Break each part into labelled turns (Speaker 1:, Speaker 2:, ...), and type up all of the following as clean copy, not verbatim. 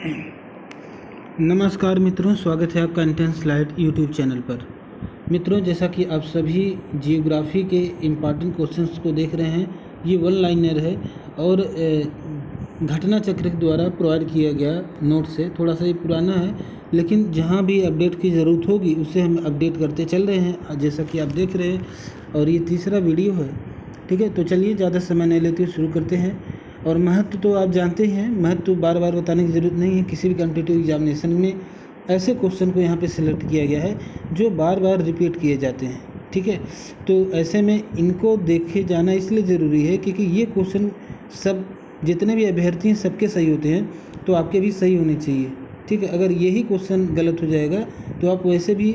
Speaker 1: नमस्कार मित्रों, स्वागत है आपका इंटेंस स्लाइड यूट्यूब चैनल पर। मित्रों, जैसा कि आप सभी जियोग्राफी के इम्पॉर्टेंट क्वेश्चंस को देख रहे हैं, ये वन लाइनर है और घटना चक्र के द्वारा प्रोवाइड किया गया नोट से थोड़ा सा ये पुराना है, लेकिन जहाँ भी अपडेट की ज़रूरत होगी उससे हम अपडेट करते चल रहे हैं, जैसा कि आप देख रहे हैं। और ये तीसरा वीडियो है, ठीक है। तो चलिए ज़्यादा समय नहीं लेते हुए शुरू करते हैं। और महत्व तो आप जानते हैं, महत्व तो बार बार बताने की ज़रूरत नहीं है। किसी भी कॉम्पिटिटिव एग्जामिनेशन में ऐसे क्वेश्चन को यहाँ पे सिलेक्ट किया गया है जो बार बार रिपीट किए जाते हैं, ठीक है। तो ऐसे में इनको देखे जाना इसलिए ज़रूरी है क्योंकि ये क्वेश्चन सब जितने भी अभ्यर्थी हैं सबके सही होते हैं, तो आपके भी सही होने चाहिए, ठीक है। अगर यही क्वेश्चन गलत हो जाएगा तो आप वैसे भी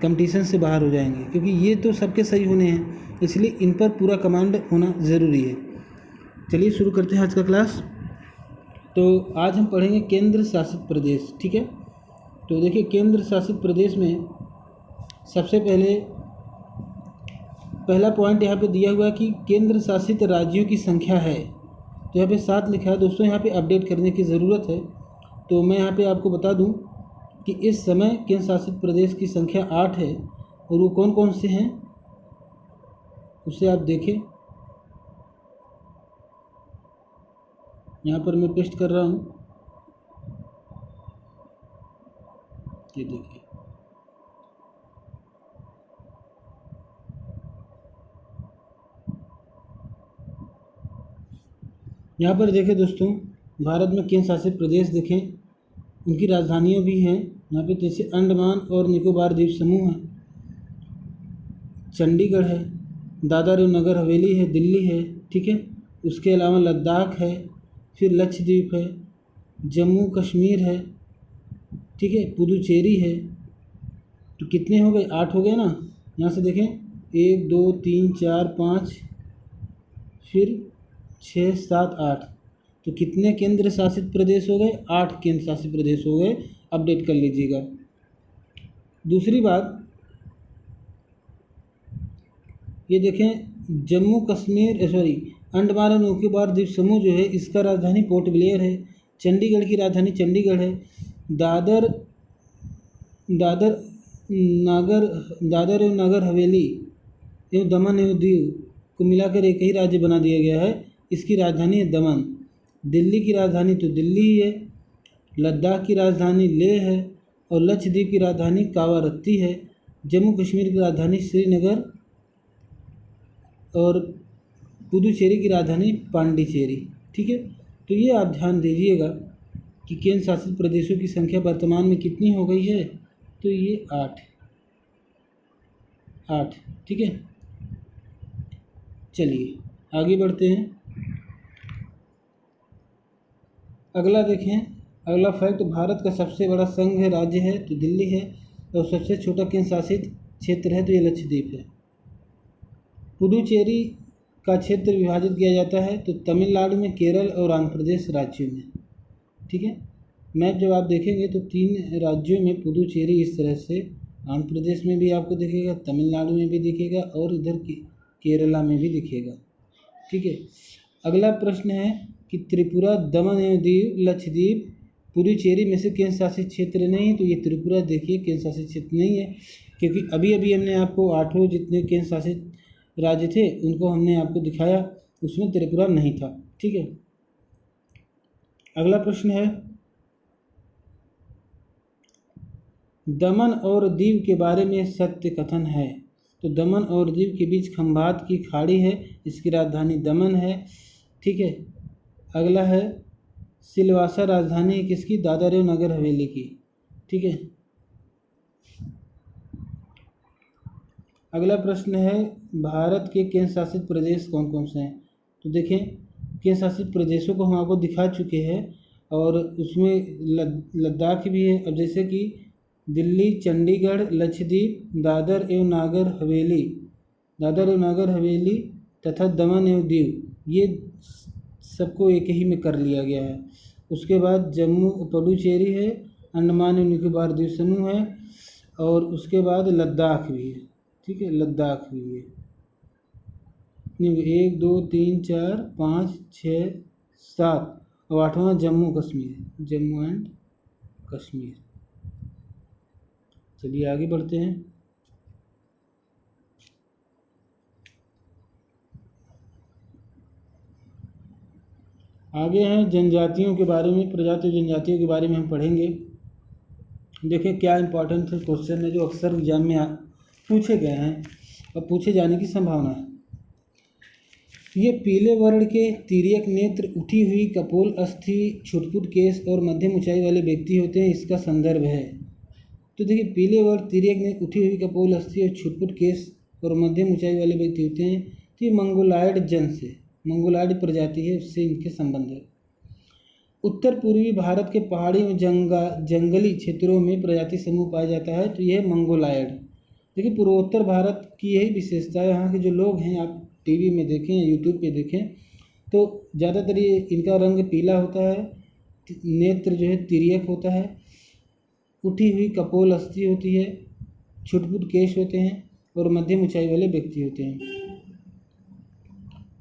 Speaker 1: कंपटीशन से बाहर हो जाएंगे, क्योंकि ये तो सबके सही होने हैं, इसलिए इन पर पूरा कमांड होना ज़रूरी है। चलिए शुरू करते हैं आज का क्लास। तो आज हम पढ़ेंगे केंद्र शासित प्रदेश, ठीक है। तो देखिए, केंद्र शासित प्रदेश में सबसे पहला पॉइंट यहाँ पे दिया हुआ है कि केंद्र शासित राज्यों की संख्या है। तो यहाँ पे 7 लिखा है दोस्तों, यहाँ पे अपडेट करने की ज़रूरत है। तो मैं यहाँ पे आपको बता दूँ कि इस समय केंद्र शासित प्रदेश की संख्या 8 है, और वो कौन कौन से हैं उसे आप देखें। यहाँ पर मैं पेस्ट कर रहा हूँ, ये देखिए। यहाँ पर देखें दोस्तों, भारत में केंद्र शासित प्रदेश देखें, उनकी राजधानियाँ भी हैं यहाँ पे। जैसे अंडमान और निकोबार द्वीप समूह है, चंडीगढ़ है, दादर और नगर हवेली है, दिल्ली है, ठीक है। उसके अलावा लद्दाख है, फिर लक्षद्वीप है, जम्मू कश्मीर है, ठीक है, पुदुचेरी है। तो कितने हो गए? 8 हो गए ना। यहाँ से देखें, 1 2 3 4 5, फिर 6 7 8। तो कितने केंद्र शासित प्रदेश हो गए? 8 केंद्र शासित प्रदेश हो गए। अपडेट कर लीजिएगा। दूसरी बात, ये देखें, जम्मू कश्मीर अंडमान और निकोबार द्वीप समूह जो है, इसका राजधानी पोर्ट ब्लेयर है। चंडीगढ़ की राजधानी चंडीगढ़ है। दादर एवं नागर हवेली एवं दमन एवं दीव को मिलाकर एक ही राज्य बना दिया गया है, इसकी राजधानी है दमन। दिल्ली की राजधानी तो दिल्ली ही है, लद्दाख की राजधानी लेह है, और लक्षद्वीप की राजधानी कावारत्ती है। जम्मू कश्मीर की राजधानी श्रीनगर, और पुदुचेरी की राजधानी पांडिचेरी, ठीक है। तो ये आप ध्यान दीजिएगा कि केंद्र शासित प्रदेशों की संख्या वर्तमान में कितनी हो गई है। तो ये 8, ठीक है। चलिए आगे बढ़ते हैं। अगला देखें, अगला फैक्ट, भारत का सबसे बड़ा संघ राज्य है तो दिल्ली है, और सबसे छोटा केंद्र शासित क्षेत्र है तो ये लक्षद्वीप है। पुडुचेरी का क्षेत्र विभाजित किया जाता है तो तमिलनाडु में, केरल और आंध्र प्रदेश राज्यों में, ठीक है। मैप जब आप देखेंगे तो 3 राज्यों में पुडुचेरी इस तरह से, आंध्र प्रदेश में भी आपको दिखेगा, तमिलनाडु में भी दिखेगा, और इधर केरला में भी दिखेगा, ठीक है। अगला प्रश्न है कि त्रिपुरा, दमन एवं दीव, लक्षद्वीप, पुडुचेरी में से केंद्र शासित क्षेत्र नहीं है। तो ये त्रिपुरा देखिए केंद्र शासित क्षेत्र नहीं है, क्योंकि अभी हमने आपको 8 जितने केंद्र शासित राज्य थे उनको हमने आपको दिखाया, उसमें त्रिपुरा नहीं था, ठीक है। अगला प्रश्न है, दमन और दीव के बारे में सत्य कथन है। तो दमन और दीव के बीच खंभात की खाड़ी है, इसकी राजधानी दमन है, ठीक है। अगला है, सिलवासा राजधानी किसकी? दादर एवं नगर हवेली की, ठीक है। अगला प्रश्न है, भारत के केंद्र शासित प्रदेश कौन कौन से हैं। तो देखें, केंद्र शासित प्रदेशों को हम आपको दिखा चुके हैं, और उसमें लद्दाख भी है। अब जैसे कि दिल्ली, चंडीगढ़, लक्षद्वीप, दादर एवं नागर हवेली तथा दमन एवं दीव, ये सबको एक ही में कर लिया गया है। उसके बाद जम्मू पुडुचेरी है, अंडमान एवं निकोबार द्वीप समूह है, और उसके बाद लद्दाख भी है, ठीक है। लद्दाख भी है। 1 2 3 4 5 6 7, और 8वां जम्मू कश्मीर, जम्मू एंड कश्मीर। चलिए आगे बढ़ते हैं। आगे हैं जनजातियों के बारे में, प्रजाति जनजातियों के बारे में हम पढ़ेंगे। देखिए क्या इंपॉर्टेंट क्वेश्चन है जो अक्सर एग्जाम में पूछे गए हैं और पूछे जाने की संभावना है। ये पीले वर्ण के तिर्यक नेत्र, उठी हुई कपोल अस्थि, छुटपुट केश और मध्यम ऊंचाई वाले व्यक्ति होते हैं। इसका संदर्भ है। तो देखिए पीले वर्ण तिर्यक नेत्र, उठी हुई कपोल अस्थि और छुटपुट केश और मध्यम ऊंचाई वाले व्यक्ति होते हैं। तो ये मंगोलायड जन्स है, मंगोलायड प्रजाति है, उससे इनके संबंध है। उत्तर पूर्वी भारत के पहाड़ी और जंगली क्षेत्रों में प्रजाति समूह पाया जाता है। तो यह मंगोलायड। देखिए पूर्वोत्तर भारत की यही विशेषता है। यहाँ के जो लोग हैं, आप टीवी में देखें, यूट्यूब पे देखें, तो ज़्यादातर ये इनका रंग पीला होता है, नेत्र जो है तिर्यक होता है, उठी हुई कपोल अस्थि होती है, छुटपुट केश होते हैं और मध्यम ऊंचाई वाले व्यक्ति होते हैं।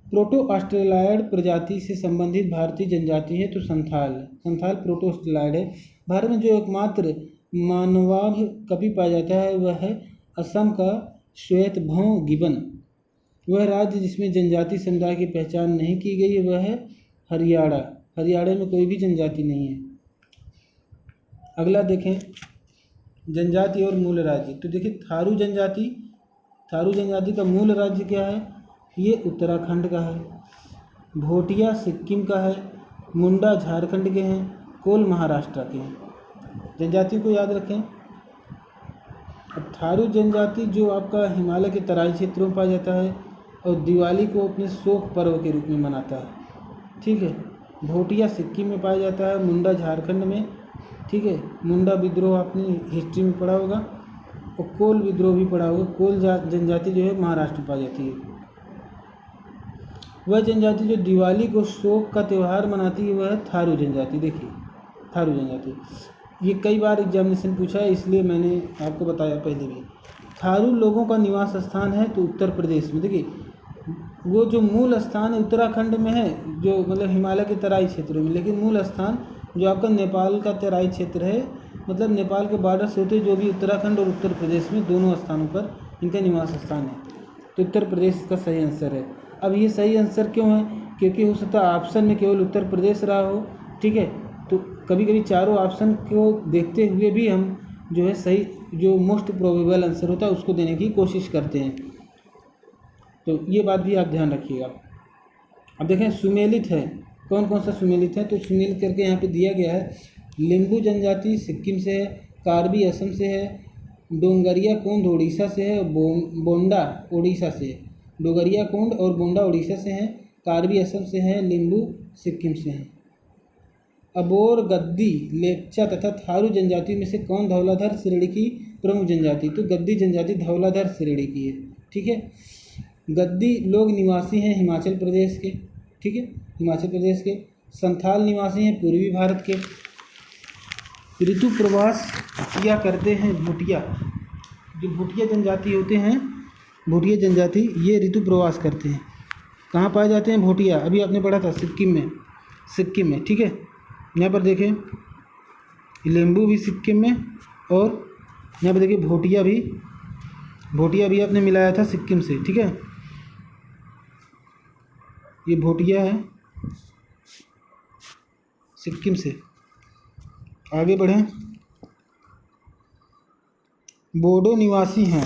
Speaker 1: प्रोटो ऑस्ट्रेलायड प्रजाति से संबंधित भारतीय जनजाति है तो संथाल। संथाल प्रोटो ऑस्ट्रेलायड है। भारत में जो एकमात्र मानवाभ कभी पाया जाता है वह है असम का श्वेतभौं गिबन। वह राज्य जिसमें जनजाति समुदाय की पहचान नहीं की गई है वह है हरियाणा। हरियाणा में कोई भी जनजाति नहीं है। अगला देखें जनजाति और मूल राज्य। तो देखिए थारू जनजाति, थारू जनजाति का मूल राज्य क्या है? ये उत्तराखंड का है। भोटिया सिक्किम का है। मुंडा झारखंड के हैं। कोल महाराष्ट्र के हैं। जनजाति को याद रखें। अब थारू जनजाति जो आपका हिमालय के तराई क्षेत्रों में पाया जाता है और दिवाली को अपने शोक पर्व के रूप में मनाता है। ठीक है। भोटिया सिक्किम में पाया जाता है, मुंडा झारखंड में। ठीक है। मुंडा विद्रोह आपने हिस्ट्री में पढ़ा होगा और कोल विद्रोह भी पढ़ा होगा। कोल जनजाति जो है महाराष्ट्र में पाई जाती है। वह जनजाति जो दिवाली को शोक का त्यौहार मनाती है वह है थारू जनजाति। देखिए थारू जनजाति, ये कई बार एग्जामिनेशन पूछा है इसलिए मैंने आपको बताया पहले भी। थारू लोगों का निवास स्थान है तो उत्तर प्रदेश में। देखिए वो जो मूल स्थान है उत्तराखंड में है, जो मतलब हिमालय के तराई क्षेत्रों में, लेकिन मूल स्थान जो आपका नेपाल का तराई क्षेत्र है, मतलब नेपाल के बॉर्डर से होते जो भी उत्तराखंड और उत्तर प्रदेश में दोनों स्थानों पर इनका निवास स्थान है। तो उत्तर प्रदेश इसका सही आंसर है। अब ये सही आंसर क्यों है? क्योंकि हो सकता है ऑप्शन में केवल उत्तर प्रदेश रहा हो। ठीक है। तो कभी कभी चारों ऑप्शन को देखते हुए भी हम जो है सही, जो मोस्ट प्रोबेबल आंसर होता है उसको देने की कोशिश करते हैं। तो ये बात भी आप ध्यान रखिएगा। अब देखें सुमेलित है, कौन कौन सा सुमेलित है? तो सुमेलित करके यहाँ पे दिया गया है। लिम्बू जनजाति सिक्किम से है, कार्बी असम से है, डोंगरिया कोंड उड़ीसा से है, बोंडा उड़ीसा से है। डोगरिया कोंड और बोंडा उड़ीसा से हैं, कार्बी असम से हैं, लिम्बू सिक्किम से हैं। अबोर, गद्दी, लेप्चा तथा थारू जनजाति में से कौन धौलाधार श्रेणी की प्रमुख जनजाति? तो गद्दी जनजाति धौलाधार श्रेणी की है। ठीक है। गद्दी लोग निवासी हैं हिमाचल प्रदेश के। ठीक है, हिमाचल प्रदेश के। संथाल निवासी हैं पूर्वी भारत के। ऋतु प्रवास किया करते हैं भूटिया। जो भूटिया जनजाति होते हैं, भूटिया जनजाति ये ऋतु प्रवास करते हैं। कहाँ पाए जाते हैं? भूटिया। अभी आपने पढ़ा था सिक्किम में, सिक्किम में। ठीक है। यहाँ पर देखें लिम्बू भी सिक्किम में और यहाँ पर देखिए भोटिया भी आपने मिलाया था सिक्किम से। ठीक है। ये भोटिया है सिक्किम से। आगे बढ़ें। बोडो निवासी हैं।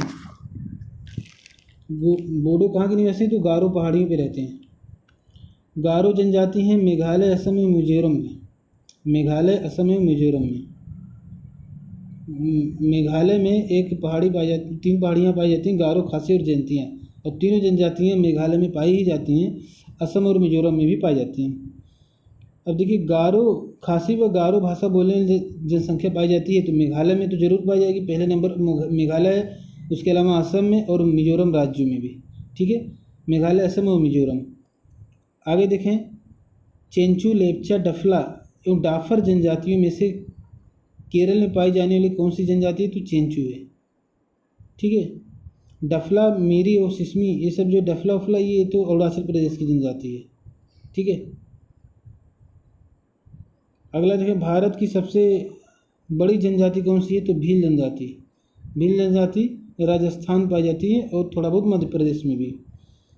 Speaker 1: बोडो कहाँ के निवासी? तो गारो पहाड़ियों पे रहते हैं। गारो जनजाति हैं मेघालय, असम में, मिजोरम में। मेघालय, असम में, मिजोरम में। मेघालय में एक पहाड़ी पाई जाती, 3 पहाड़ियाँ पाई जाती हैं, गारो, खासी और जयंतियाँ। और तीनों जनजातियाँ मेघालय में पाई ही जाती हैं, असम और मिजोरम में भी पाई जाती हैं। अब देखिए गारो, खासी व गारो भाषा बोलने वाली जनसंख्या पाई जाती है तो मेघालय में तो जरूर पाई जाएगी। पहले नंबर मेघालय है, उसके अलावा असम में और मिजोरम राज्यों में भी। ठीक है। मेघालय, असम और मिजोरम। आगे देखें चेंचू, लेप्चा, डफला एवं डाफर जनजातियों में से केरल में पाई जाने वाली कौन सी जनजाति है? तो चेंचू है। ठीक है। डफला, मीरी और सिस्मी, ये सब जो डफला उफला ये तो अरुणाचल प्रदेश की जनजाति है। ठीक है। अगला देखिए, भारत की सबसे बड़ी जनजाति कौन सी है? तो भील जनजाति। भील जनजाति राजस्थान पाई जाती है और थोड़ा बहुत मध्य प्रदेश में भी।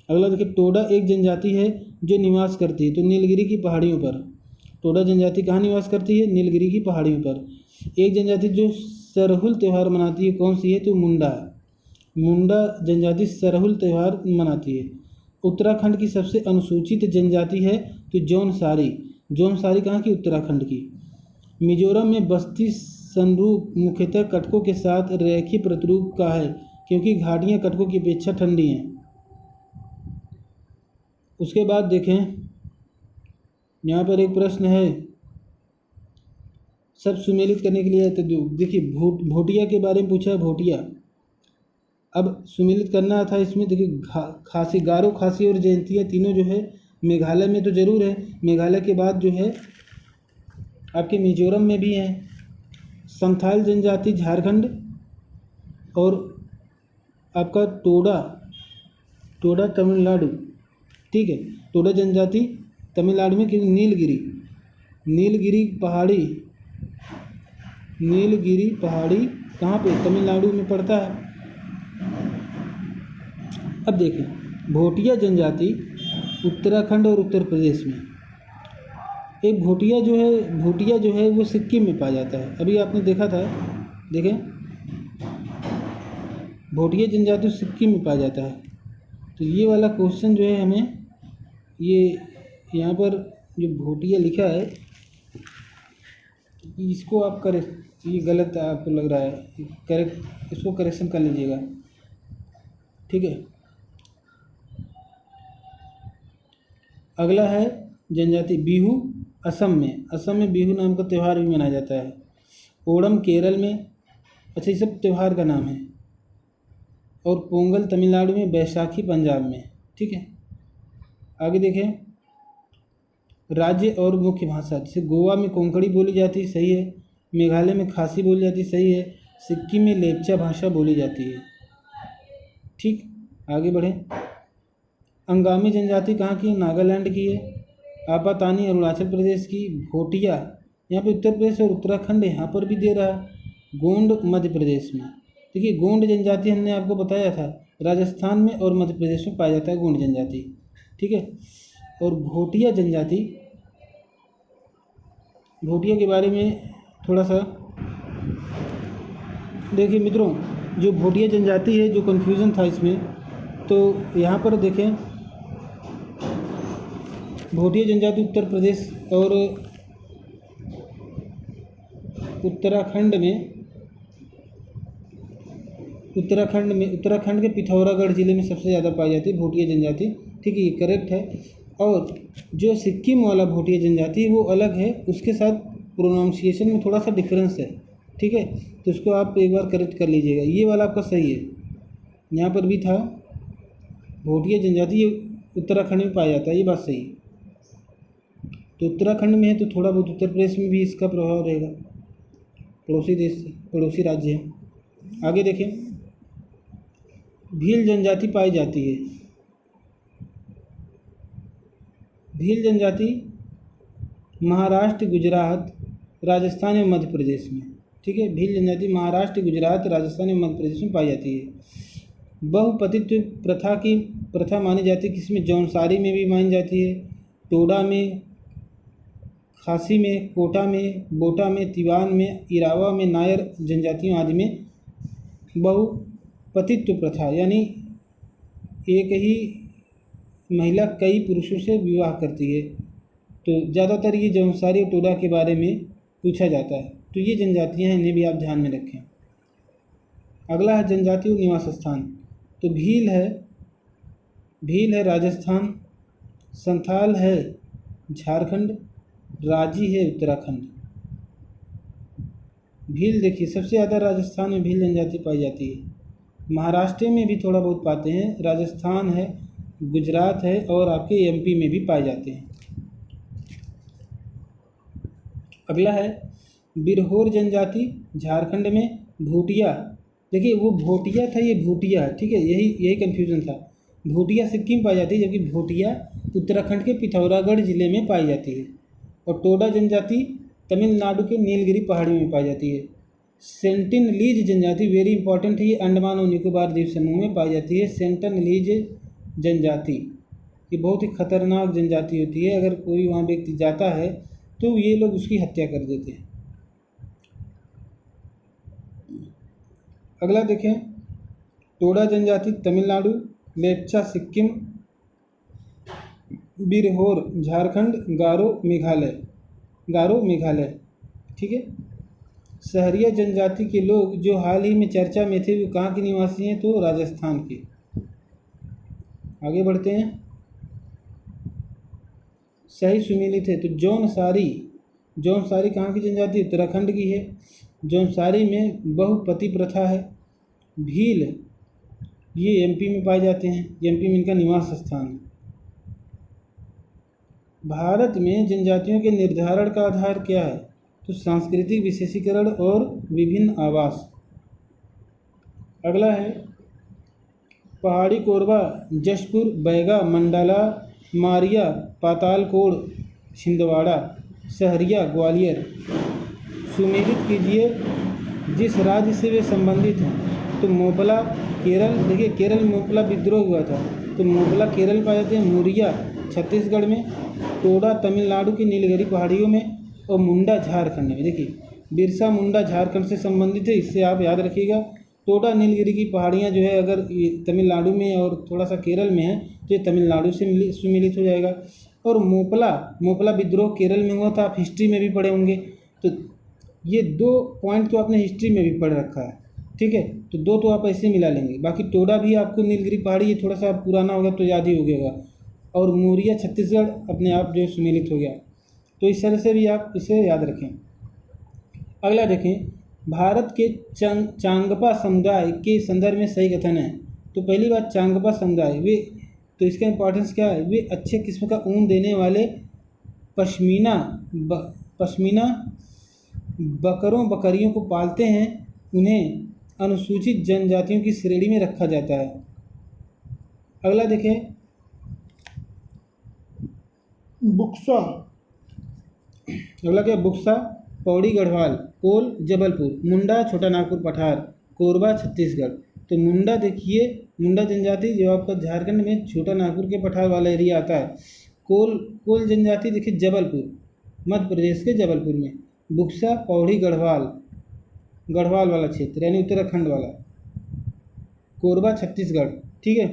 Speaker 1: अगला देखिए, टोडा एक जनजाति है जो निवास करती है तो नीलगिरी की पहाड़ियों पर। टोडा जनजाति कहाँ निवास करती है? नीलगिरी की पहाड़ियों पर। एक जनजाति जो सरहुल त्यौहार मनाती है कौन सी है? तो मुंडा। मुंडा जनजाति सरहुल त्यौहार मनाती है। उत्तराखंड की सबसे अनुसूचित जनजाति है तो जौनसारी। जौनसारी कहाँ की? उत्तराखंड की। मिजोरम में बस्ती संरूप मुख्यतः कटकों के साथ रेखीय प्रतिरूप का है क्योंकि घाटियाँ कटकों की अपेक्षा ठंडी हैं। उसके बाद देखें, यहाँ पर एक प्रश्न है, सब सुमेलित करने के लिए है। तो देखिए, भोटिया के बारे में पूछा है, भोटिया। अब सुमेलित करना था इसमें। देखिए, खासी, गारो, खासी और जयंतिया तीनों जो है मेघालय में तो ज़रूर है। मेघालय के बाद जो है आपके मिजोरम में भी है। संथाल जनजाति झारखंड और आपका टोडा तमिलनाडु। ठीक है, टोडा जनजाति तमिलनाडु में, कि नीलगिरी पहाड़ी कहाँ पे? तमिलनाडु में पड़ता है। अब देखें, भोटिया जनजाति उत्तराखंड और उत्तर प्रदेश में। एक भोटिया जो है वो सिक्किम में पाया जाता है। अभी आपने देखा था, देखें, भोटिया जनजाति सिक्किम में पाया जाता है। तो ये वाला क्वेश्चन जो है हमें, ये यहाँ पर जो भोटिया लिखा है इसको आप करें, ये गलत आपको लग रहा है, करेक्ट, इसको करेक्शन कर लीजिएगा। ठीक है। अगला है जनजाति बिहू। असम में बिहू नाम का त्यौहार भी मनाया जाता है। ओणम केरल में। अच्छा, ये सब त्यौहार का नाम है। और पोंगल तमिलनाडु में, बैसाखी पंजाब में। ठीक है। आगे देखें, राज्य और मुख्य भाषा। जैसे गोवा में कोंकणी बोली जाती है, सही है। मेघालय में खासी बोली जाती है, सही है। सिक्किम में लेप्चा भाषा बोली जाती है। ठीक, आगे बढ़ें। अंगामी जनजाति कहाँ की? नागालैंड की है। आपातानी अरुणाचल प्रदेश की। भोटिया यहाँ पे उत्तर प्रदेश और उत्तराखंड यहाँ पर भी दे रहा है। गोंड मध्य प्रदेश में। देखिए, गोंड जनजाति हमने आपको बताया था राजस्थान में और मध्य प्रदेश में पाया जाता है गोंड जनजाति। ठीक है। और भोटिया जनजाति, भोटिया के बारे में थोड़ा सा देखिए मित्रों, जो भोटिया जनजाति है, जो कन्फ्यूज़न था इसमें, तो यहाँ पर देखें, भोटिया जनजाति उत्तर प्रदेश और उत्तराखंड के पिथौरागढ़ ज़िले में सबसे ज़्यादा पाई जाती है भोटिया जनजाति। ठीक है, ये करेक्ट है। और जो सिक्किम वाला भोटिया जनजाति वो अलग है, उसके साथ प्रोनाउंसिएशन में थोड़ा सा डिफरेंस है। ठीक है, तो उसको आप एक बार करेक्ट कर लीजिएगा। ये वाला आपका सही है। यहाँ पर भी था भोटिया जनजाति, ये उत्तराखंड में पाया जाता है, ये बात सही है। तो उत्तराखंड में है तो थोड़ा बहुत उत्तर प्रदेश में भी इसका प्रभाव रहेगा, पड़ोसी देश से, पड़ोसी राज्य है। आगे देखें, भील जनजाति पाई जाती है। भील जनजाति महाराष्ट्र, गुजरात, राजस्थान एवं मध्य प्रदेश में। ठीक है, भील जनजाति महाराष्ट्र, गुजरात, राजस्थान एवं मध्य प्रदेश में पाई जाती है। बहुपतित्व प्रथा मानी जाती है किसमें? जौनसारी में भी मानी जाती है, टोडा में, खासी में, कोटा में, बोटा में, तिवान में, इरावा में, नायर जनजातियों आदि में बहुपतित्व प्रथा यानी एक ही महिला कई पुरुषों से विवाह करती है। तो ज़्यादातर ये जौनसारी और टोडा के बारे में पूछा जाता है। तो ये जनजातियाँ हैं, इन्हें भी आप ध्यान में रखें। अगला है जनजाति और निवास स्थान। तो भील है राजस्थान, संथाल है झारखंड, राजी है उत्तराखंड। भील देखिए, सबसे ज़्यादा राजस्थान में भील जनजाति पाई जाती है। महाराष्ट्र में भी थोड़ा बहुत पाते हैं, राजस्थान है, गुजरात है और आपके एमपी में भी पाए जाते हैं। अगला है बिरहोर जनजाति, झारखंड में। भूटिया, देखिए वो भोटिया था, ये भूटिया है। ठीक है, यही कन्फ्यूज़न था। भूटिया सिक्किम पाई जाती है, जबकि भोटिया उत्तराखंड के पिथौरागढ़ ज़िले में पाई जाती है। और टोडा जनजाति तमिलनाडु के नीलगिरी पहाड़ियों में पाई जाती है। सेंटिनलीज जनजाति वेरी इंपॉर्टेंट है, ये अंडमान और निकोबार द्वीप समूह में पाई जाती है। सेंटिनलीज जनजाति ये बहुत ही खतरनाक जनजाति होती है, अगर कोई वहाँ व्यक्ति जाता है तो ये लोग उसकी हत्या कर देते हैं। अगला देखें, टोडा जनजाति तमिलनाडु, लेप्चा सिक्किम, बिरहोर झारखंड, गारो मेघालय। ठीक है। सहरिया जनजाति के लोग जो हाल ही में चर्चा में थे वो कहाँ के निवासी हैं, तो राजस्थान के। आगे बढ़ते हैं, सही सुमेलित है तो जौनसारी कहाँ की जनजाति, उत्तराखंड की है। जौनसारी में बहुपति प्रथा है। भील ये एमपी में पाए जाते हैं, एमपी में इनका निवास स्थान है। भारत में जनजातियों के निर्धारण का आधार क्या है, तो सांस्कृतिक विशेषीकरण और विभिन्न आवास। अगला है, पहाड़ी कोरबा जशपुर, बैगा, मंडला, मारिया, पातालकोट, छिंदवाड़ा, सहरिया, ग्वालियर। सुमेलित कीजिए जिस राज्य से वे संबंधित हैं, तो मोपला केरल। देखिए केरल में मोपला विद्रोह हुआ था, तो मोपला केरल में पाए जाते हैं। मुरिया छत्तीसगढ़ में, टोडा तमिलनाडु की नीलगिरी पहाड़ियों में, और मुंडा झारखंड में। देखिए बिरसा मुंडा झारखंड से संबंधित है, इससे आप याद रखिएगा। टोडा नीलगिरी की पहाड़ियाँ जो है अगर ये तमिलनाडु में और थोड़ा सा केरल में है तो ये तमिलनाडु से सुमेलित हो जाएगा। और मोपला विद्रोह केरल में हुआ था, आप हिस्ट्री में भी पढ़े होंगे। तो ये 2 पॉइंट तो आपने हिस्ट्री में भी पढ़ रखा है। ठीक है, तो 2 तो आप ऐसे मिला लेंगे। बाकी टोडा भी आपको नीलगिरी पहाड़ी ये थोड़ा सा पुराना होगा तो याद ही हो गया। और मुरिया छत्तीसगढ़ अपने आप जो सुमेलित हो गया, तो इस तरह से भी आप इसे याद रखें। अगला देखें, भारत के चांगपा समुदाय के संदर्भ में सही कथन है। तो पहली बात, चांगपा समुदाय वे, तो इसका इंपॉर्टेंस क्या है, वे अच्छे किस्म का ऊन देने वाले पश्मीना बकरियों को पालते हैं। उन्हें अनुसूचित जनजातियों की श्रेणी में रखा जाता है। अगला देखें, बुक्सा। अगला क्या, बुक्सा पौड़ी गढ़वाल, कोल जबलपुर, मुंडा छोटा नागपुर पठार, कोरबा छत्तीसगढ़। तो मुंडा देखिए, मुंडा जनजाति जो आपका झारखंड में छोटा नागपुर के पठार वाला एरिया आता है। कोल जनजाति देखिए जबलपुर, मध्य प्रदेश के जबलपुर में। बुक्सा पौड़ी गढ़वाल वाला क्षेत्र यानी उत्तराखंड वाला। कोरबा छत्तीसगढ़। ठीक है,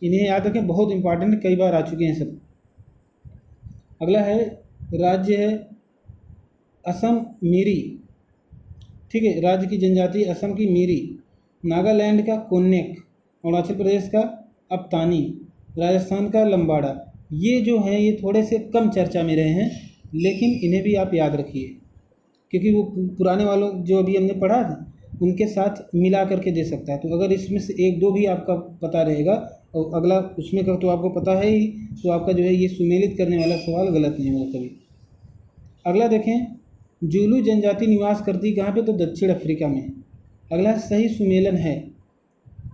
Speaker 1: इन्हें याद रखें, बहुत इंपॉर्टेंट, कई बार आ चुके हैं सब। अगला है, राज्य है असम मिरी। ठीक है, राज्य की जनजाति असम की मिरी, नागालैंड का कोन्नेक, अरुणाचल प्रदेश का अप्तानी, राजस्थान का लंबाड़ा। ये जो हैं ये थोड़े से कम चर्चा में रहे हैं, लेकिन इन्हें भी आप याद रखिए क्योंकि वो पुराने वालों जो अभी हमने पढ़ा था उनके साथ मिला करके दे सकता है। तो अगर इसमें से 1-2 भी आपका पता रहेगा और अगला उसमें का तो आपको पता है ही, तो आपका जो है ये सुमेलित करने वाला सवाल गलत नहीं होगा कभी। अगला देखें, जूलू जनजाति निवास करती कहाँ पे, तो दक्षिण अफ्रीका में। अगला सही सुमेलन है,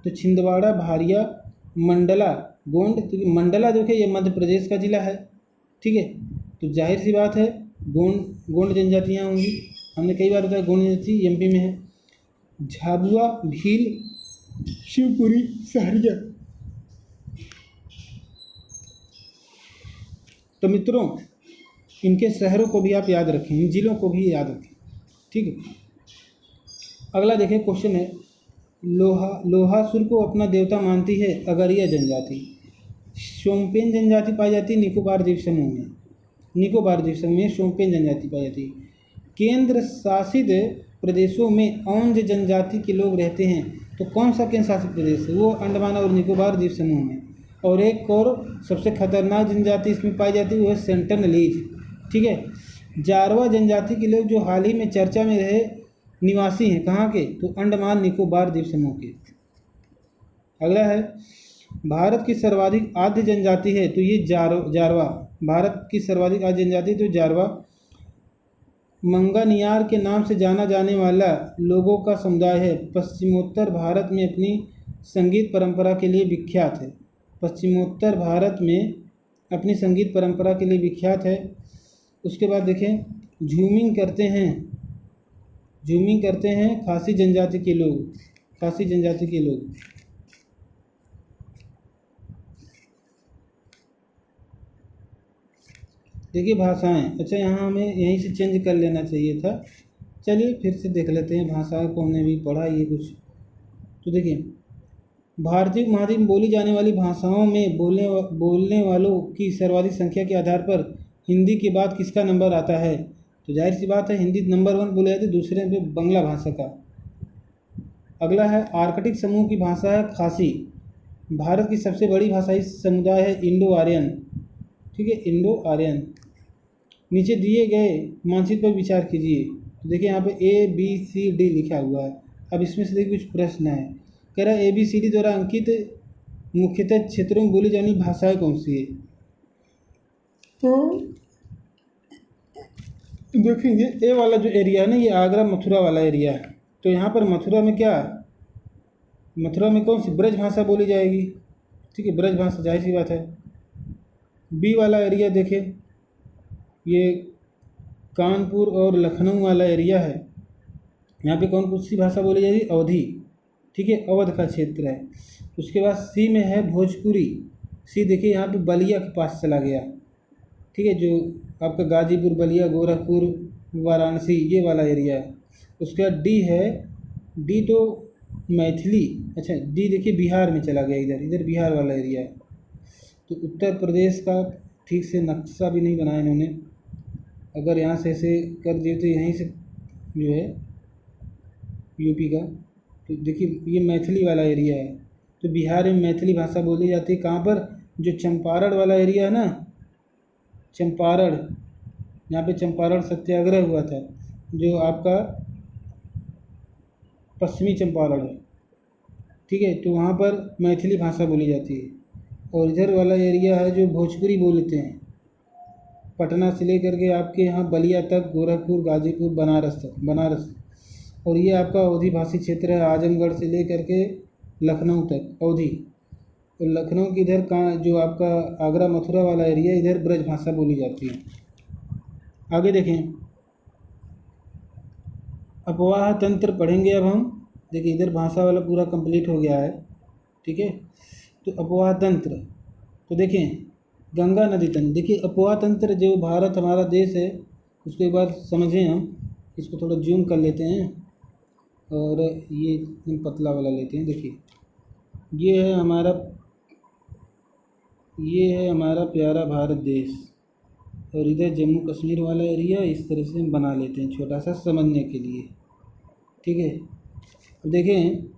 Speaker 1: तो छिंदवाड़ा, भारिया, मंडला, गोंड। तो मंडला देखिए ये मध्य प्रदेश का जिला है। ठीक है, तो जाहिर सी बात है गोंड जनजातियाँ होंगी, हमने कई बार बताया गोंड जनजाति एमपी में है। झाबुआ, भील, शिवपुरी, सहरिया। तो मित्रों इनके शहरों को भी आप याद रखें, इन जिलों को भी याद रखें। ठीक है, अगला देखें क्वेश्चन है, लोहासुर को अपना देवता मानती है अगरिया जनजाति। शोम्पेन जनजाति पाई जाती है निकोबार द्वीप समूह में शोम्पेन जनजाति पाई जाती है। केंद्र शासित प्रदेशों में औंध जनजाति के लोग रहते हैं, तो कौन सा केंद्र शासित प्रदेश है, वो अंडमान और निकोबार द्वीप समूह में। और एक और सबसे खतरनाक जनजाति इसमें पाई जाती है वो है सेंटिनलीज। ठीक है, जारवा जनजाति के लोग जो हाल ही में चर्चा में रहे निवासी हैं, कहाँ के, तो अंडमान निकोबार द्वीप समूह के। अगला है, भारत की सर्वाधिक आद्य जनजाति है, तो ये जारवा। भारत की सर्वाधिक आद्य जनजाति तो जारवा। मंगानियार के नाम से जाना जाने वाला लोगों का समुदाय है, पश्चिमोत्तर भारत में अपनी संगीत परंपरा के लिए विख्यात है। पश्चिमोत्तर भारत में अपनी संगीत परंपरा के लिए विख्यात है। उसके बाद देखें, झूमिंग करते हैं, झूमिंग करते हैं खासी जनजाति के लोग, खासी जनजाति के लोग। देखिए भाषाएं, अच्छा यहाँ हमें यहीं से चेंज कर लेना चाहिए था। चलिए फिर से देख लेते हैं, भाषाओं को हमने भी पढ़ा ये कुछ। तो देखिए, भारतीय उपमहाद्वीप में बोली जाने वाली भाषाओं में बोलने वालों की सर्वाधिक संख्या के आधार पर हिंदी के बाद किसका नंबर आता है? तो जाहिर सी बात है हिंदी नंबर 1 बोले जाती है, दूसरे पे बंगला भाषा का। अगला है आर्कटिक समूह की भाषा है खासी। भारत की सबसे बड़ी भाषाई समुदाय है इंडो आर्यन, ठीक है, इंडो आर्यन। नीचे दिए गए मानचित्र पर विचार कीजिए। तो देखिए यहाँ पे ABCD लिखा हुआ है। अब इसमें से देखिए कुछ प्रश्न है। कह रहा है ABCD द्वारा अंकित मुख्यतः क्षेत्रों में बोली जाने वाली भाषाएं कौन सी है? तो देखेंगे ए वाला जो एरिया है ना, ये आगरा मथुरा वाला एरिया है। तो यहाँ पर मथुरा में क्या, मथुरा में कौन सी ब्रज भाषा बोली जाएगी? ठीक है, ब्रज भाषा, जाहिर सी बात है। बी वाला एरिया देखें, ये कानपुर और लखनऊ वाला एरिया है। यहाँ पे कौन सी भाषा बोली जाएगी? अवधी, ठीक है, अवध का क्षेत्र है। उसके बाद सी में है भोजपुरी। सी देखिए यहाँ पे बलिया के पास चला गया, ठीक है, जो आपका गाजीपुर, बलिया, गोरखपुर, वाराणसी, ये वाला एरिया है। उसके बाद डी है, डी तो मैथिली, अच्छा डी देखिए बिहार में चला गया, इधर बिहार वाला एरिया है। तो उत्तर प्रदेश का ठीक से नक्शा भी नहीं बनाया इन्होंने। अगर यहाँ से ऐसे कर दिए तो यहीं से जो है यूपी का, तो देखिए ये मैथिली वाला एरिया है। तो बिहार में मैथिली भाषा बोली जाती है। कहाँ पर? जो चंपारण वाला एरिया है ना, चंपारण, यहाँ पे चंपारण सत्याग्रह हुआ था, जो आपका पश्चिमी चंपारण है, ठीक है, तो वहाँ पर मैथिली भाषा बोली जाती है। और इधर वाला एरिया है जो भोजपुरी बोलते हैं, पटना से लेकर के आपके यहाँ बलिया तक, गोरखपुर, गाजीपुर, बनारस तक, बनारस। और ये आपका अवधी भाषी क्षेत्र है, आजमगढ़ से लेकर के लखनऊ तक अवधी। और लखनऊ की इधर का जो आपका आगरा मथुरा वाला एरिया, इधर ब्रज भाषा बोली जाती है। आगे देखें, अपवाह तंत्र पढ़ेंगे अब हम। देखिए इधर भाषा वाला पूरा कंप्लीट हो गया है, ठीक है। तो अपवाह तंत्र, तो देखें गंगा नदी तंत्र। देखिए अपवाह तंत्र जो भारत हमारा देश है, उसको एक बार समझें हम। इसको थोड़ा जूम कर लेते हैं और ये पतला वाला लेते हैं। देखिए ये है हमारा प्यारा भारत देश, और इधर जम्मू कश्मीर वाला एरिया इस तरह से हम बना लेते हैं छोटा सा समझने के लिए, ठीक है। अब देखें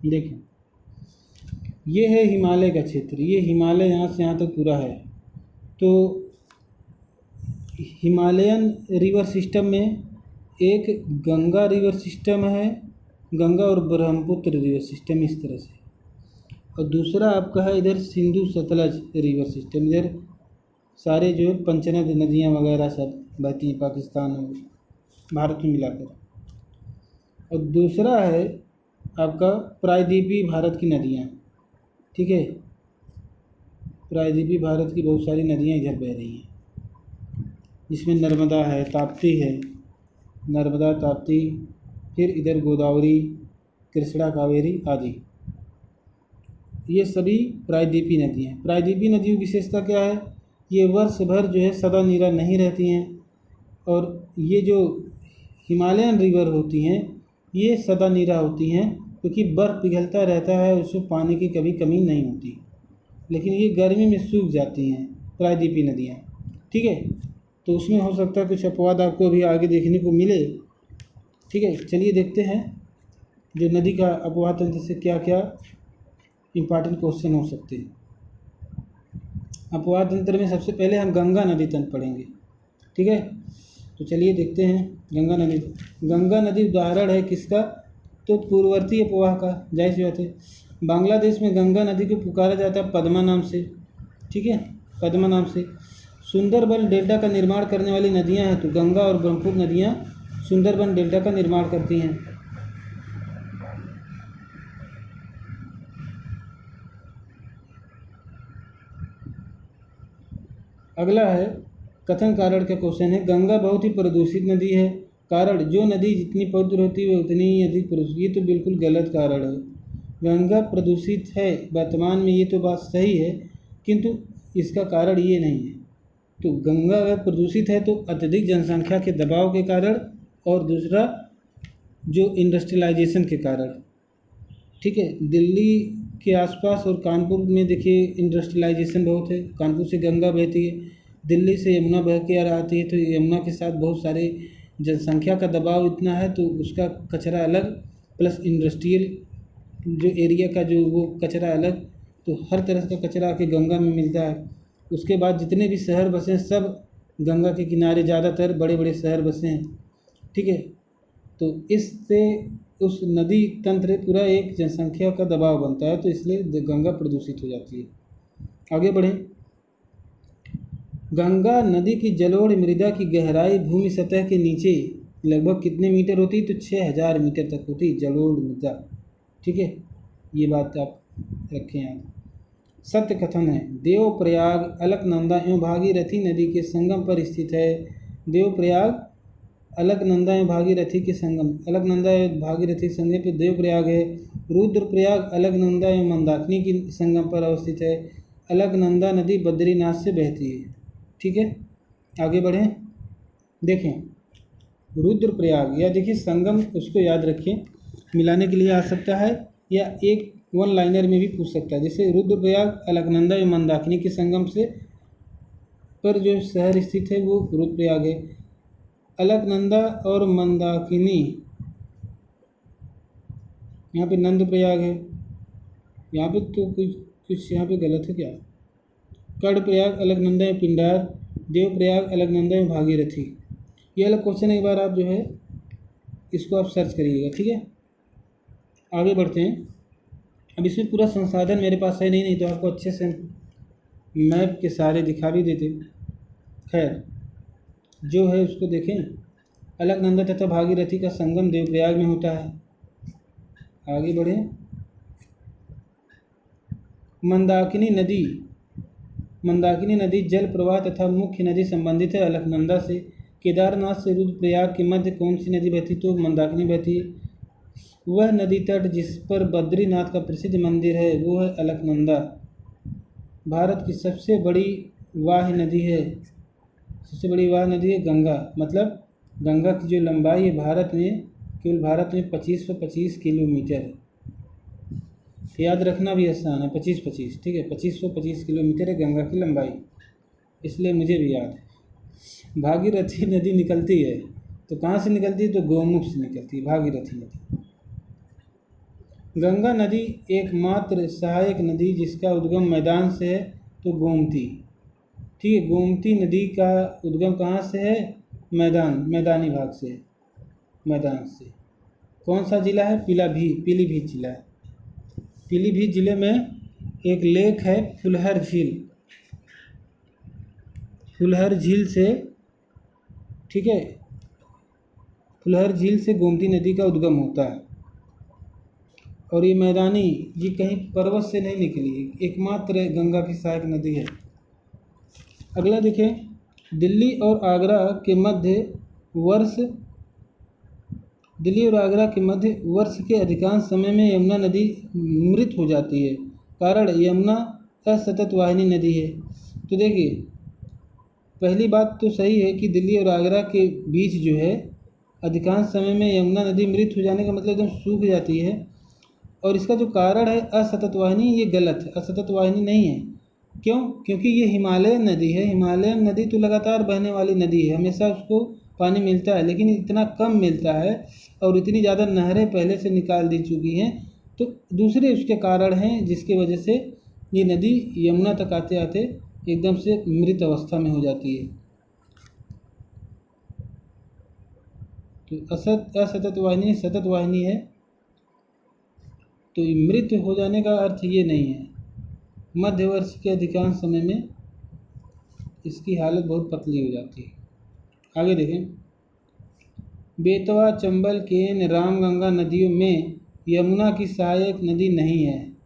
Speaker 1: देखें ये है हिमालय का क्षेत्र, ये हिमालय यहाँ से यहाँ तक पूरा है। तो हिमालयन रिवर सिस्टम में एक गंगा रिवर सिस्टम है, गंगा और ब्रह्मपुत्र रिवर सिस्टम इस तरह से। और दूसरा आपका है इधर सिंधु सतलज रिवर सिस्टम, इधर सारे जो पंचनद नदियाँ वगैरह सब बहती हैं पाकिस्तान और भारत में मिलाकर। और दूसरा है आपका प्रायद्वीपीय भारत की नदियाँ, ठीक है, प्रायद्वीपीय भारत की बहुत सारी नदियाँ इधर बह रही हैं, जिसमें नर्मदा है, ताप्ती है, नर्मदा, ताप्ती, फिर इधर गोदावरी, कृष्णा, कावेरी आदि, ये सभी प्रायद्वीपीय नदियाँ हैं। प्रायद्वीपीय नदियों की विशेषता क्या है? ये वर्ष भर जो है सदा नीरा नहीं रहती हैं, और ये जो हिमालयन रिवर होती हैं ये सदा नीरा होती हैं, क्योंकि बर्फ़ पिघलता रहता है, उसमें पानी की कभी कमी नहीं होती। लेकिन ये गर्मी में सूख जाती हैं प्रायद्वीपीय नदियाँ, ठीक है। तो उसमें हो सकता है कुछ अपवाद आपको अभी आगे देखने को मिले, ठीक है। चलिए देखते हैं जो नदी का अपवाह तंत्र से क्या क्या इम्पॉर्टेंट क्वेश्चन हो सकते हैं। अपवाह तंत्र में सबसे पहले हम गंगा नदी तंत्र पढ़ेंगे, ठीक है। तो चलिए देखते हैं गंगा नदी। गंगा नदी उदाहरण है किसका? तो पूर्ववर्ती प्रवाह का, जाहिर सी बात है। बांग्लादेश में गंगा नदी को पुकारा जाता है पद्मा नाम से, ठीक है, पद्मा नाम से। सुंदरबन डेल्टा का निर्माण करने वाली नदियां हैं तो गंगा और ब्रह्मपुत्र नदियां सुंदरबन डेल्टा का निर्माण करती हैं। अगला है कथन कारण का क्वेश्चन है, गंगा बहुत ही प्रदूषित नदी है। कारण, जो नदी जितनी पवित्र होती है उतनी ही अधिक प्रदूषित। ये तो बिल्कुल गलत कारण है। गंगा प्रदूषित है वर्तमान में, ये तो बात सही है, किंतु इसका कारण ये नहीं है। तो गंगा अगर प्रदूषित है तो अत्यधिक जनसंख्या के दबाव के कारण, और दूसरा जो इंडस्ट्रियलाइजेशन के कारण, ठीक है। दिल्ली के आसपास और कानपुर में देखिए इंडस्ट्रियलाइजेशन बहुत है। कानपुर से गंगा बहती है, दिल्ली से यमुना बह के आती है, तो यमुना के साथ बहुत सारे जनसंख्या का दबाव इतना है तो उसका कचरा अलग, प्लस इंडस्ट्रियल जो एरिया का जो वो कचरा अलग, तो हर तरह का कचरा आके गंगा में मिलता है। उसके बाद जितने भी शहर बसे हैं सब गंगा के किनारे, ज़्यादातर बड़े बड़े शहर बसे हैं, ठीक है। तो इससे उस नदी तंत्र पूरा एक जनसंख्या का दबाव बनता है, तो इसलिए गंगा प्रदूषित हो जाती है। आगे बढ़ें। गंगा नदी की जलोढ़ मृदा की गहराई भूमि सतह के नीचे लगभग कितने मीटर होती है? तो 6000 मीटर तक होती है जलोढ़ मृदा, ठीक है। ये बात आप रखें याद। सत्य कथन है, देवप्रयाग अलकनंदा एवं भागीरथी नदी के संगम पर स्थित है। देवप्रयाग अलकनंदा एवं भागीरथी के संगम, अलकनंदा एवं भागीरथी संगम पर देवप्रयाग है। रुद्रप्रयाग अलकनंदा एवं मंदाकिनी की संगम पर अवस्थित है। अलकनंदा नदी बद्रीनाथ से बहती है, ठीक है। आगे बढ़ें। देखें रुद्रप्रयाग, या देखिए संगम, उसको याद रखें, मिलाने के लिए आ सकता है या एक वन लाइनर में भी पूछ सकता है। जैसे रुद्रप्रयाग अलकनंदा एवं मंदाकिनी के संगम से पर जो शहर स्थित है वो रुद्रप्रयाग है। अलकनंदा और मंदाकिनी, यहाँ पे नंदप्रयाग है, यहाँ पे तो कुछ यहाँ पे गलत है क्या? कर्णप्रयाग अलकनंदा एवं पिंडार, देवप्रयाग अलकनंदा एवं भागीरथी। ये वाला क्वेश्चन एक बार आप जो है इसको आप सर्च करिएगा, ठीक है। आगे बढ़ते हैं। अब इसमें पूरा संसाधन मेरे पास है नहीं तो आपको अच्छे से मैप के सारे दिखा भी देते। खैर जो है उसको देखें। अलकनंदा तथा भागीरथी का संगम देवप्रयाग में होता है। आगे बढ़ें। मंदाकिनी नदी जल प्रवाह तथा मुख्य नदी संबंधित है अलकनंदा से। केदारनाथ से रुद्रप्रयाग के मध्य कौन सी नदी बहती? तो मंदाकिनी बहती है। वह नदी तट जिस पर बद्रीनाथ का प्रसिद्ध मंदिर है वो है अलकनंदा। भारत की सबसे बड़ी वाह नदी है, सबसे बड़ी वाह नदी है गंगा। मतलब गंगा की जो लंबाई है भारत में, केवल भारत में 2525 किलोमीटर है। याद रखना भी आसान है, 2525, ठीक है। 2525 किलोमीटर है गंगा की लंबाई, इसलिए मुझे भी याद है। भागीरथी नदी निकलती है तो कहाँ से निकलती है? तो गौमुख से निकलती है भागीरथी नदी। गंगा नदी एकमात्र सहायक नदी जिसका उद्गम मैदान से है तो गोमती, ठीक है। गोमती नदी का उद्गम कहाँ से है? मैदानी भाग से, मैदान से। कौन सा जिला है? पीलीभीत जिला है। पीलीभीत जिले में एक लेक है फुलहर झील, फुलहर झील से, ठीक है, फुलहर झील से गोमती नदी का उद्गम होता है। और ये मैदानी, ये कहीं पर्वत से नहीं निकली है, एकमात्र गंगा की सहायक नदी है। अगला देखें। दिल्ली और आगरा के मध्य वर्ष के अधिकांश समय में यमुना नदी मृत हो जाती है। कारण, यमुना असतत वाहिनी नदी है। तो देखिए पहली बात तो सही है कि दिल्ली और आगरा के बीच जो है अधिकांश समय में यमुना नदी मृत हो जाने का मतलब एकदम सूख जाती है। और इसका जो कारण है असतत वाहिनी, ये गलत है, असतत वाहिनी नहीं है। क्यों? क्योंकि ये हिमालयन नदी है। हिमालयन नदी तो लगातार बहने वाली नदी है, हमेशा उसको पानी मिलता है, लेकिन इतना कम मिलता है और इतनी ज़्यादा नहरें पहले से निकाल दी चुकी हैं, तो दूसरे उसके कारण हैं जिसकी वजह से ये नदी यमुना तक आते आते एकदम से मृत अवस्था में हो जाती है। तो असतत वाहिनी सतत वाहिनी है, तो मृत हो जाने का अर्थ ये नहीं है। मध्य वर्ष के अधिकांश समय में इसकी हालत बहुत पतली हो जाती है। आगे देखें, बेतवा, चंबल, केन, रामगंगा नदियों में यमुना की सहायक नदी नहीं है।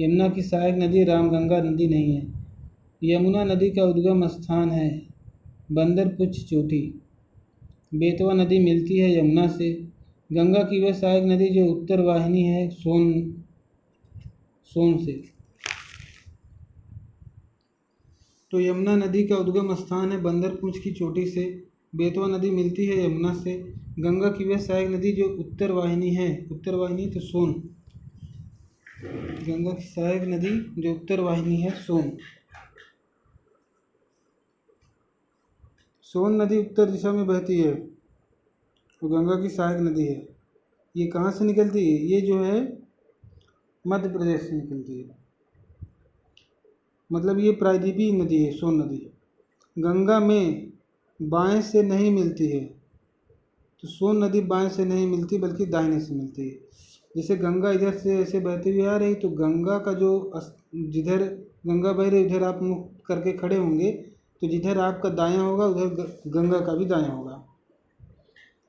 Speaker 1: यमुना की सहायक नदी रामगंगा नदी नहीं है। यमुना नदी का उद्गम स्थान है बंदरपुछ चोटी। बेतवा नदी मिलती है यमुना से। गंगा की वह सहायक नदी जो उत्तर वाहिनी है सोन से। तो यमुना नदी का उद्गम स्थान है बंदरपुछ की चोटी से। बेतवा नदी मिलती है यमुना से। गंगा की वह सहायक नदी जो उत्तर वाहिनी तो सोन। गंगा की सहायक नदी जो उत्तर वाहिनी है सोन। सोन नदी उत्तर दिशा में बहती है तो गंगा की सहायक नदी है। ये कहाँ से निकलती है? ये जो है मध्य प्रदेश से निकलती है। मतलब ये प्रायद्वीपीय नदी है सोन नदी। गंगा में बाएं से नहीं मिलती है, तो सोन नदी बाएं से नहीं मिलती बल्कि दाहिने से मिलती है। जैसे गंगा इधर से ऐसे बहती हुई आ रही, तो गंगा का जो जिधर गंगा बह रही उधर आप मुँह करके खड़े होंगे, तो जिधर आपका दायां होगा उधर गंगा का भी दायां होगा।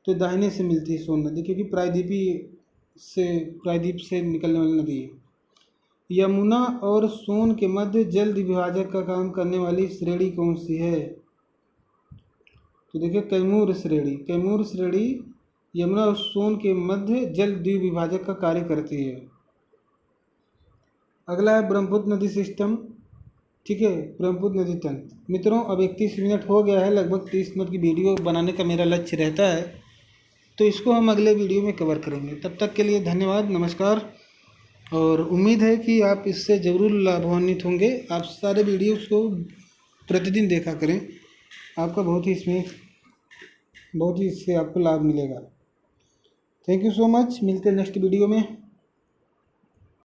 Speaker 1: तो दाहिने से मिलती है सोन नदी, क्योंकि प्रायद्वीप से निकलने वाली नदी है। यमुना और सोन के मध्य जल विभाजक का काम करने वाली श्रेणी कौन सी है? तो देखिए कैमूर श्रेणी यमुना और सोन के मध्य जल द्विविभाजक का कार्य करती है। अगला है ब्रह्मपुत्र नदी सिस्टम। ठीक है, ब्रह्मपुत्र नदी तंत्र। मित्रों, अब 31 मिनट हो गया है। लगभग 30 मिनट की वीडियो बनाने का मेरा लक्ष्य रहता है, तो इसको हम अगले वीडियो में कवर करेंगे। तब तक के लिए धन्यवाद, नमस्कार। और उम्मीद है कि आप इससे ज़रूर लाभान्वित होंगे। आप सारे वीडियोस को प्रतिदिन देखा करें, आपका बहुत ही इससे आपको लाभ मिलेगा। Thank you so much. मिलते हैं नेक्स्ट वीडियो में।